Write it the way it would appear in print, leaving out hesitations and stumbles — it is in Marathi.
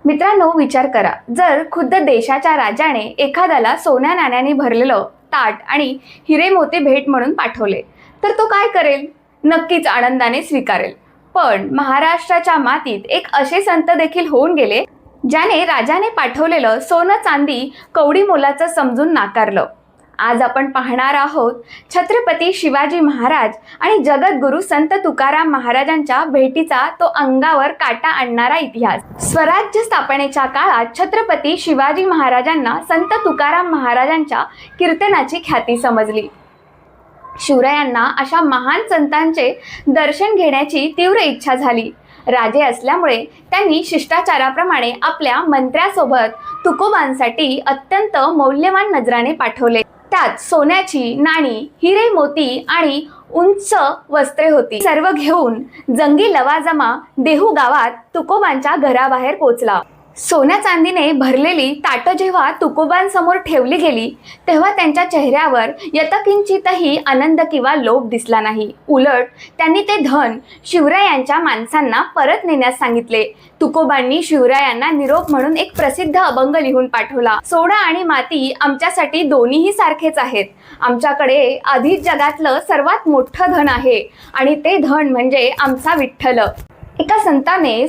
मित्रांनो, विचार करा, जर खुद्द देशाच्या राजाने एखाद्याला सोन्या नाण्याने भरलेलं ताट आणि हिरे मोती भेट म्हणून पाठवले तर तो काय करेल? नक्कीच आनंदाने स्वीकारेल. पण महाराष्ट्राच्या मातीत एक असे संत देखील होऊन गेले ज्याने राजाने पाठवलेलं सोनं चांदी कवडी मोलाचं समजून नाकारलं. आज आपण पाहणार आहोत छत्रपती शिवाजी महाराज आणि जगद्गुरू संत तुकाराम महाराजांच्या भेटीचा तो अंगावर काटा आणणारा इतिहास. स्वराज्य स्थापनेच्या काळात छत्रपती शिवाजी महाराजांना संत तुकाराम महाराजांच्या कीर्तनाची ख्याती समजली. शिवरायांना अशा महान संतांचे दर्शन घेण्याची तीव्र इच्छा झाली. राजे असल्यामुळे त्यांनी शिष्टाचाराप्रमाणे आपल्या मंत्र्यासोबत तुकोबांसाठी अत्यंत मौल्यवान नजराणे पाठवले. त्यात सोन्याची नाणी, हिरे मोती आणि उंच वस्त्रे होती. सर्व घेऊन जंगी लवाजमा देहू गावात तुकोबांच्या घराबाहेर पोचला. सोन्या चांदीने भरलेली ताटं जेव्हा तुकोबांसमोर ठेवली गेली तेव्हा त्यांच्या चेहऱ्यावर यत्किंचितही आनंद किंवा लोभ दिसला नाही. उलट त्यांनी ते धन शिवरायांच्या माणसांना परत नेण्यास सांगितले. तुकोबांनी शिवरायांना निरोप म्हणून एक प्रसिद्ध अभंग लिहून पाठवला. सोनं आणि माती आमच्यासाठी दोन्हीही सारखेच आहेत. आमच्याकडे आधीच जगातलं सर्वात मोठं धन आहे आणि ते धन म्हणजे आमचा विठ्ठल. एका संताने